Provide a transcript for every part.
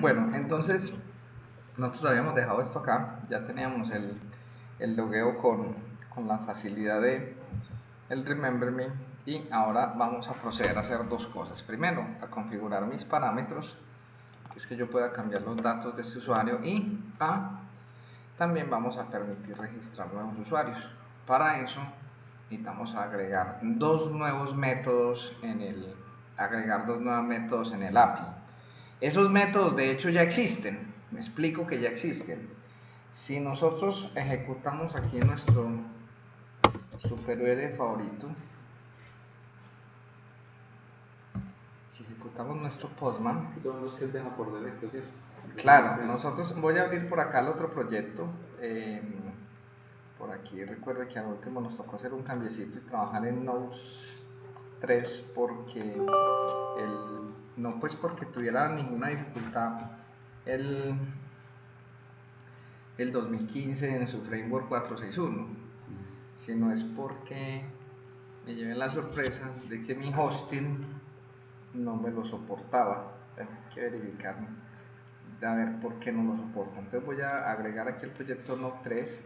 Bueno, entonces nosotros habíamos dejado esto acá, ya teníamos el logueo con la facilidad de el Remember Me, y ahora vamos a proceder a hacer dos cosas. Primero, a configurar mis parámetros, que es que yo pueda cambiar los datos de este usuario, y también vamos a permitir registrar nuevos usuarios. Para eso necesitamos agregar dos nuevos métodos en el API. Esos métodos de hecho ya existen. Me explico que ya existen. Si nosotros ejecutamos aquí nuestro superhéroe favorito, si ejecutamos nuestro Postman, son los que él deja por defecto, ¿cierto? claro, nosotros voy a abrir por acá el otro proyecto. Por aquí recuerde que al último nos tocó hacer un cambiecito y trabajar en Node 3 porque no pues porque tuviera ninguna dificultad el, el 2015 en su framework 461, sino es porque me llevé la sorpresa de que mi hosting no me lo soportaba. Hay que verificar a ver por qué no lo soporta. Entonces voy a agregar aquí el proyecto Node 3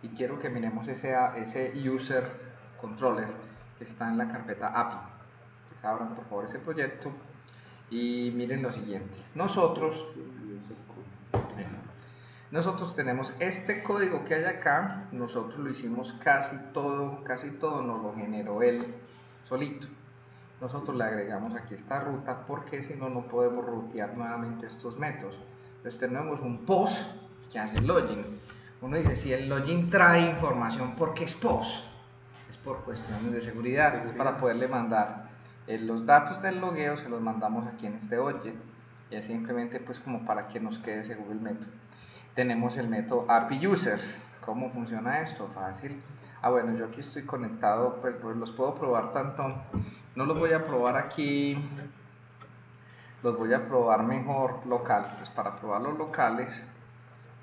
y quiero que miremos ese user controller que está en la carpeta API. Entonces abran por favor ese proyecto y miren lo siguiente. Nosotros tenemos este código que hay acá, nosotros lo hicimos casi todo nos lo generó él solito. Nosotros le agregamos aquí esta ruta porque si no, no podemos rutear nuevamente estos métodos. Entonces tenemos un post que hace el login. Uno dice, si el login trae información, ¿por qué es post? Es por cuestiones de seguridad, es para poderle mandar los datos del logueo, se los mandamos aquí en este object, y es simplemente pues como para que nos quede seguro el método. Tenemos el método API Users. ¿Cómo funciona esto? Fácil. Bueno, yo aquí estoy conectado, pues los puedo probar tanto, no los voy a probar aquí, los voy a probar mejor local. Pues para probar los locales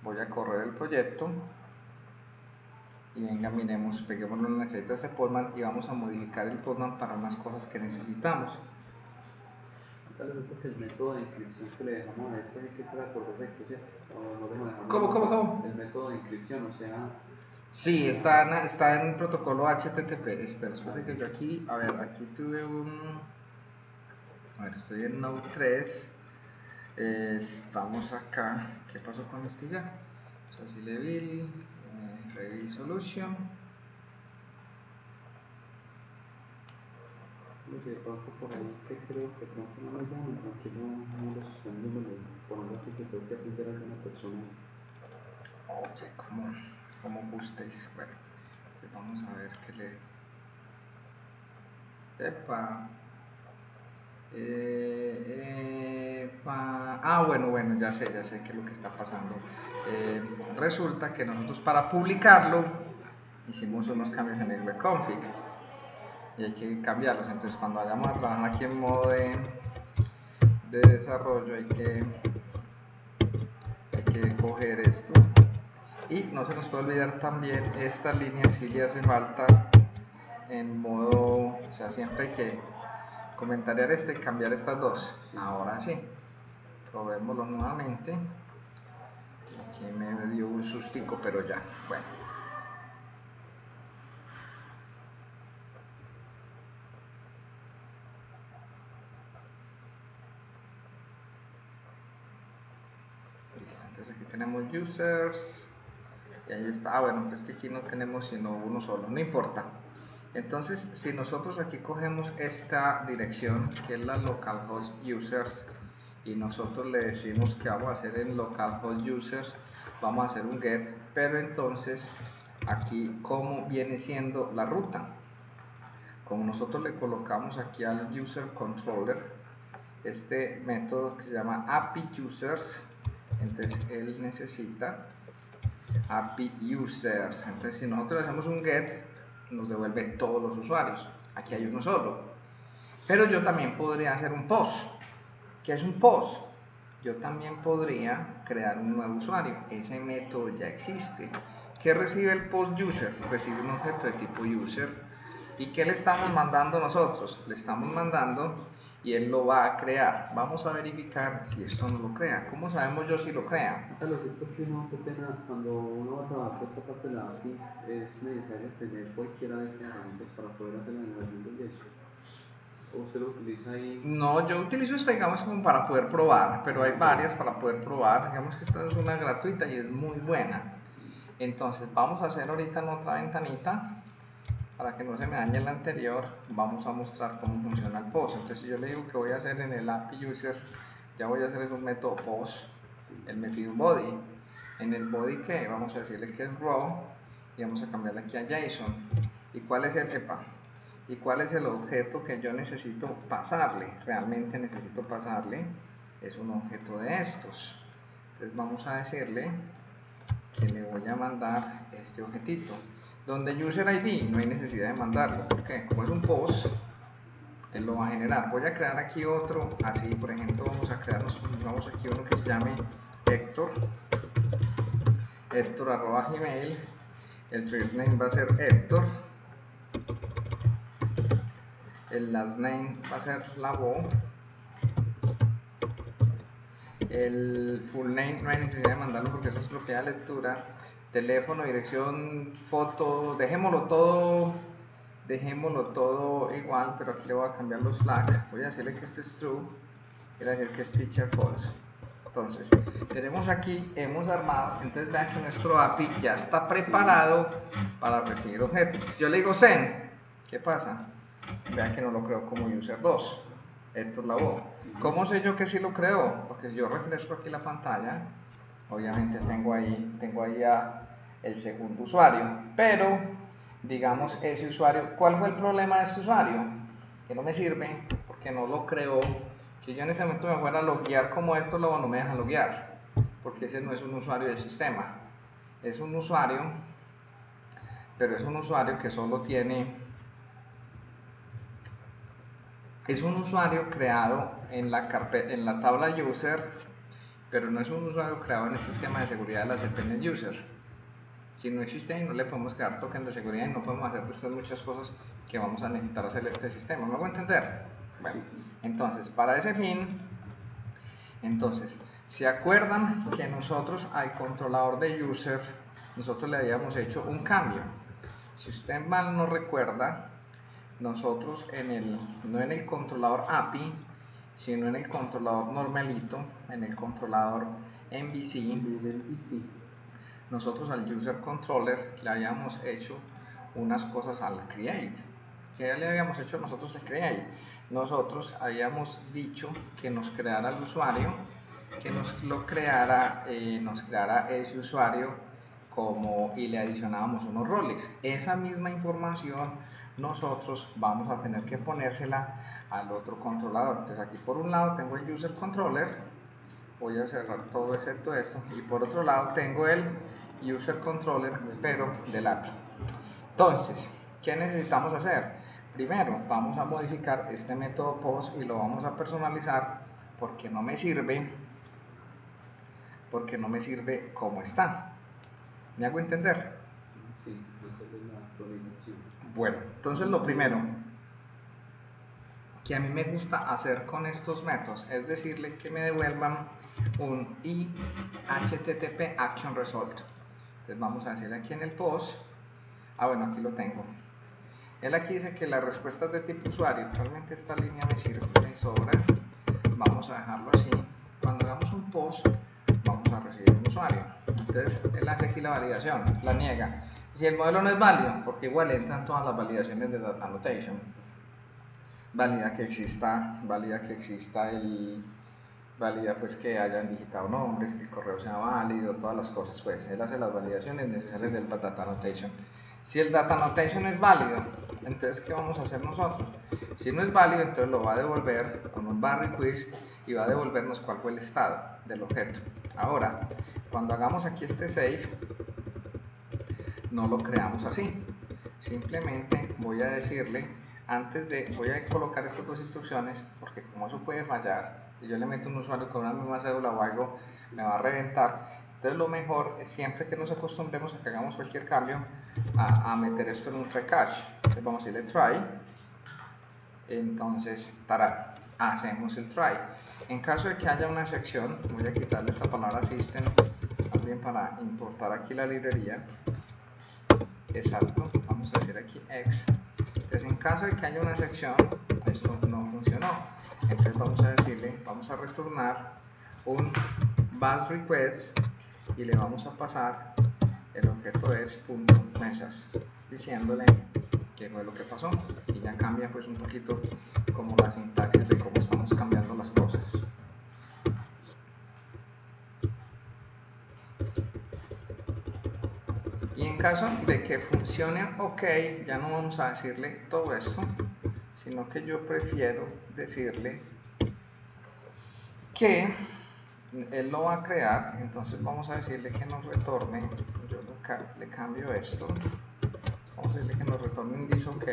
voy a correr el proyecto y venga, miremos, peguémoslo en el de ese Postman y vamos a modificar el Postman para unas cosas que necesitamos. Tal vez porque el método de inscripción que le dejamos a este es que trae por defecto, ¿cierto? O no lo dejamos. ¿Cómo? El método de inscripción, o sea. Sí, está en el protocolo HTTP. Espera, que yo aquí, a ver, aquí tuve a ver, estoy en Node 3. Estamos acá. ¿Qué pasó con este ya? Así le vi, Revi Solution. Lo que pasa por ahí que creo que pronto no lo llaman, aquí no los están viendo por un rato que tengo que atender a alguna persona. Oye, como gustéis. Bueno, pues vamos a ver qué le. Epa. Bueno, ya sé qué es lo que está pasando. Resulta que nosotros para publicarlo hicimos unos cambios en el webconfig y hay que cambiarlos. Entonces, cuando vayamos a trabajar aquí en modo de desarrollo, hay que coger esto. Y no se nos puede olvidar también esta línea, si le hace falta en modo, o sea, siempre hay que comentariar y cambiar estas dos. Ahora sí, probémoslo nuevamente. Aquí me dio un sustico, pero ya, bueno. Listo, entonces aquí tenemos users y ahí está. Bueno, pues que aquí no tenemos sino uno solo, no importa. Entonces, si nosotros aquí cogemos esta dirección que es la localhost users y nosotros le decimos que vamos a hacer en localhost users, vamos a hacer un get, pero entonces aquí como viene siendo la ruta, como nosotros le colocamos aquí al user controller este método que se llama API users, entonces él necesita API users. Entonces si nosotros hacemos un get, nos devuelve todos los usuarios. Aquí hay uno solo. Pero yo también podría hacer un post. ¿Qué es un post? Yo también podría crear un nuevo usuario. Ese método ya existe. ¿Qué recibe el post user? Recibe un objeto de tipo user. ¿Y qué le estamos mandando nosotros? Le estamos mandando y él lo va a crear. Vamos a verificar si esto no lo crea. ¿Cómo sabemos yo si lo crea? Lo cierto que uno, qué pena, cuando uno va a trabajar con esta parte de la API, es necesario tener cualquiera de estas herramientas para poder hacer la generación del JSON. ¿O usted lo utiliza ahí? No, yo utilizo esta, digamos, como para poder probar, pero hay varias para poder probar. Digamos que esta es una gratuita y es muy buena. Entonces, vamos a hacer ahorita en otra ventanita, para que no se me dañe la anterior, vamos a mostrar cómo funciona el post. Entonces, si yo le digo que voy a hacer en el API Users, ya voy a hacer es un método post, el metido body. En el body, que vamos a decirle que es raw, y vamos a cambiarle aquí a JSON. ¿Y cuál es ¿Y cuál es el objeto que yo necesito pasarle? Realmente necesito pasarle, es un objeto de estos. Entonces vamos a decirle que le voy a mandar este objetito. Donde user ID no hay necesidad de mandarlo, porque como es un post, él lo va a generar. Voy a crear aquí otro, así por ejemplo vamos a crearnos, vamos aquí uno que se llame Héctor, Héctor@gmail, el first name va a ser Héctor, el last name va a ser Labo, el full name no hay necesidad de mandarlo porque eso es propiedad de lectura, teléfono, dirección, foto, dejémoslo todo igual, pero aquí le voy a cambiar los flags. Voy a decirle que este es true y le voy a decir que es teacher false. Entonces, tenemos aquí, hemos armado, entonces vean que nuestro API ya está preparado para recibir objetos. Yo le digo send, ¿qué pasa? Vean que no lo creo como user 2. Esto es la voz. ¿Cómo sé yo que sí lo creo? Porque yo refresco aquí la pantalla, obviamente tengo ahí el segundo usuario, pero digamos ese usuario, ¿cuál fue el problema de este usuario? Que no me sirve porque no lo creó. Si yo en este momento me fuera a loguear como esto, no me deja loguear, porque ese no es un usuario del sistema, es un usuario, pero es un usuario que solo tiene, es un usuario creado en la tabla user, pero no es un usuario creado en este esquema de seguridad de la CPN user. Si no existe ahí, no le podemos crear token de seguridad y no podemos hacer después muchas cosas que vamos a necesitar hacer este sistema. ¿Me hago entender? Bueno, entonces, para ese fin, ¿se acuerdan que nosotros al controlador de user, nosotros le habíamos hecho un cambio? Si usted mal no recuerda, nosotros no en el controlador API, sino en el controlador normalito, en el controlador MVC, nosotros al user controller le habíamos hecho unas cosas al create. ¿Qué le habíamos hecho nosotros al create? Nosotros habíamos dicho que nos creara el usuario, que nos creara ese usuario y le adicionábamos unos roles. Esa misma información nosotros vamos a tener que ponérsela al otro controlador. Entonces aquí por un lado tengo el user controller, voy a cerrar todo excepto esto, y por otro lado tengo el user controller pero del API. Entonces, ¿qué necesitamos hacer? Primero vamos a modificar este método post y lo vamos a personalizar porque no me sirve como está. ¿Me hago entender? Sí, esa es la actualización. Bueno, entonces lo primero que a mí me gusta hacer con estos métodos es decirle que me devuelvan un HTTP Action Result. Entonces vamos a decirle aquí en el post, bueno, aquí lo tengo. Él aquí dice que la respuesta es de tipo usuario. Realmente esta línea me sirve, me sobra. Vamos a dejarlo así. Cuando hagamos un post, vamos a recibir un usuario. Entonces él hace aquí la validación, la niega. Si el modelo no es válido, porque igual entran todas las validaciones de Data Annotation. Valida pues que hayan digitado nombres, que el correo sea válido, todas las cosas. Pues él hace las validaciones necesarias del Data Annotation. Si el Data Annotation es válido, entonces ¿qué vamos a hacer nosotros? Si no es válido, entonces lo va a devolver con un bar request y va a devolvernos cuál fue el estado del objeto. Ahora, cuando hagamos aquí este save, no lo creamos así. Simplemente voy a decirle, voy a colocar estas dos instrucciones, porque como eso puede fallar, si yo le meto un usuario con una misma cédula o algo, me va a reventar. Entonces lo mejor es siempre que nos acostumbremos a que hagamos cualquier cambio, a meter esto en un try catch. Entonces vamos a decirle try, entonces hacemos el try. En caso de que haya una excepción, voy a quitarle esta palabra system también para importar aquí la librería. Exacto, vamos a decir aquí x. Entonces, en caso de que haya una excepción, esto no funcionó. Entonces vamos a decirle, vamos a retornar un bash request y le vamos a pasar el objeto es .message diciéndole qué fue lo que pasó, y ya cambia pues un poquito como la sintaxis de cómo estamos cambiando las cosas. Y en caso de que funcione ok, ya no vamos a decirle todo esto, sino que yo prefiero decirle que él lo va a crear. Entonces vamos a decirle que nos retorne, yo le cambio esto, vamos a decirle que nos retorne un this ok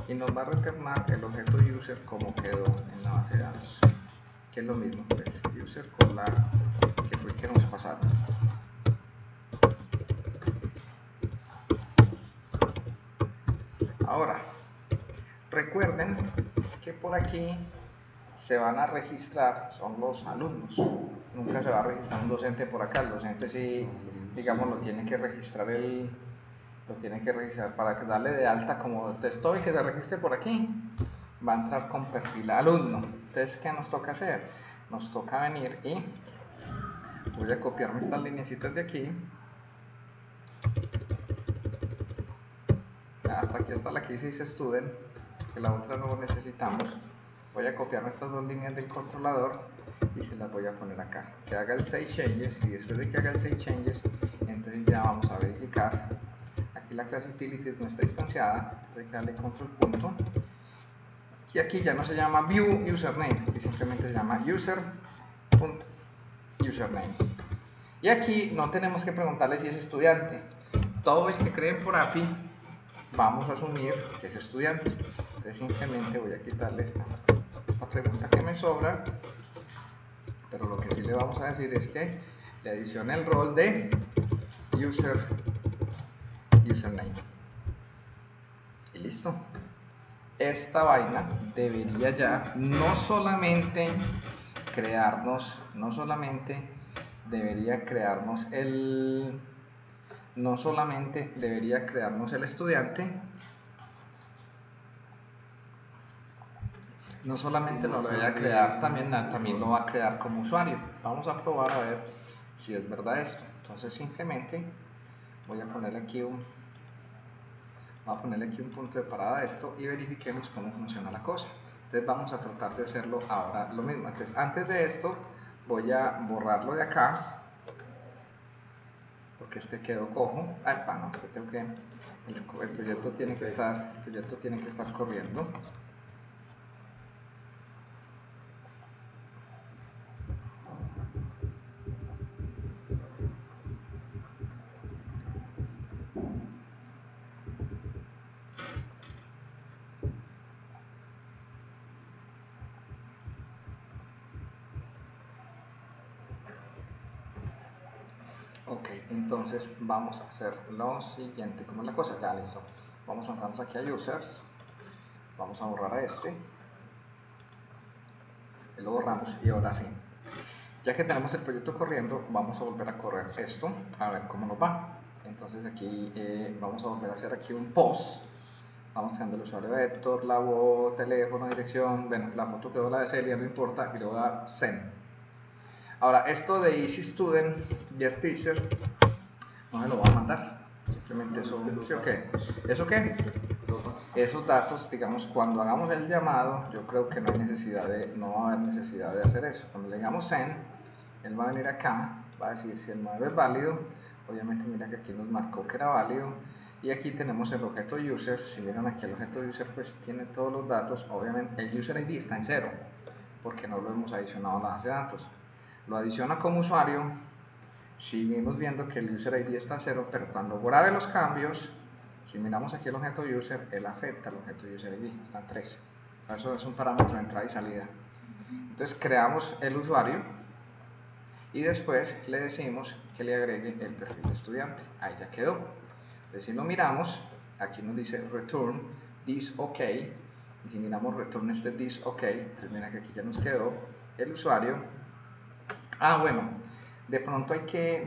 y nos va a retornar el objeto user como quedó en la base de datos, que es lo mismo, pues, user con la que fue que nos pasaron. Ahora, recuerden que por aquí se van a registrar, son los alumnos. Nunca se va a registrar un docente por acá. El docente sí, digamos, lo tiene que registrar para darle de alta como texto y que se registre por aquí. Va a entrar con perfil alumno. Entonces, ¿qué nos toca hacer? Nos toca venir y voy a copiarme estas lineecitas de aquí. Hasta aquí está la que dice student, que la otra no necesitamos. Voy a copiarme estas dos líneas del controlador y se las voy a poner acá. Que haga el save changes, y después de que haga el save changes, entonces ya vamos a verificar. Aquí la clase utilities no está instanciada, entonces hay que darle control punto. Y aquí ya no se llama view username, y simplemente se llama user.username. Y aquí no tenemos que preguntarle si es estudiante. Todo el que creen por API, vamos a asumir que es estudiante. Entonces simplemente voy a quitarle esta pregunta que me sobra, pero lo que sí le vamos a decir es que le adicione el rol de username. Y listo. Esta vaina debería ya no solamente debería crearnos el estudiante, no solamente nos lo debería crear, también lo va a crear como usuario. Vamos a probar a ver si es verdad esto. Entonces simplemente voy a ponerle aquí un punto de parada a esto y verifiquemos cómo funciona la cosa. Entonces vamos a tratar de hacerlo ahora lo mismo. Entonces antes de esto voy a borrarlo de acá porque este quedó cojo. No, tengo que el proyecto tiene que estar corriendo. Ok, entonces vamos a hacer lo siguiente. ¿Cómo es la cosa? Ya, listo. Vamos aquí a users. Vamos a borrar a este. Y lo borramos y ahora sí. Ya que tenemos el proyecto corriendo, vamos a volver a correr esto, a ver cómo nos va. Entonces aquí vamos a volver a hacer aquí un post. Vamos creando el usuario vector, la voz, teléfono, dirección. Bueno, la foto quedó la de Celia, no importa. Y le voy a dar send. Ahora, esto de Easy Student, Yes Teacher, no se lo va a mandar. Simplemente eso, ¿sí o qué? ¿Eso qué? Esos datos, digamos, cuando hagamos el llamado, yo creo que no va a haber necesidad de hacer eso. Cuando le digamos send, él va a venir acá, va a decir si el modelo es válido. Obviamente mira que aquí nos marcó que era válido. Y aquí tenemos el objeto user. Si miran aquí el objeto user, pues tiene todos los datos. Obviamente el user ID está en 0, porque no lo hemos adicionado a la base de datos. Lo adiciona como usuario. Seguimos viendo que el user ID está a 0, pero cuando grabe los cambios, si miramos aquí el objeto user, él afecta al objeto user ID, está en 3. Eso es un parámetro de entrada y salida. Entonces creamos el usuario y después le decimos que le agregue el perfil de estudiante. Ahí ya quedó. Entonces si lo miramos, aquí nos dice return this OK Y si miramos return state this, ok, entonces mira que aquí ya nos quedó el usuario. Bueno, de pronto hay que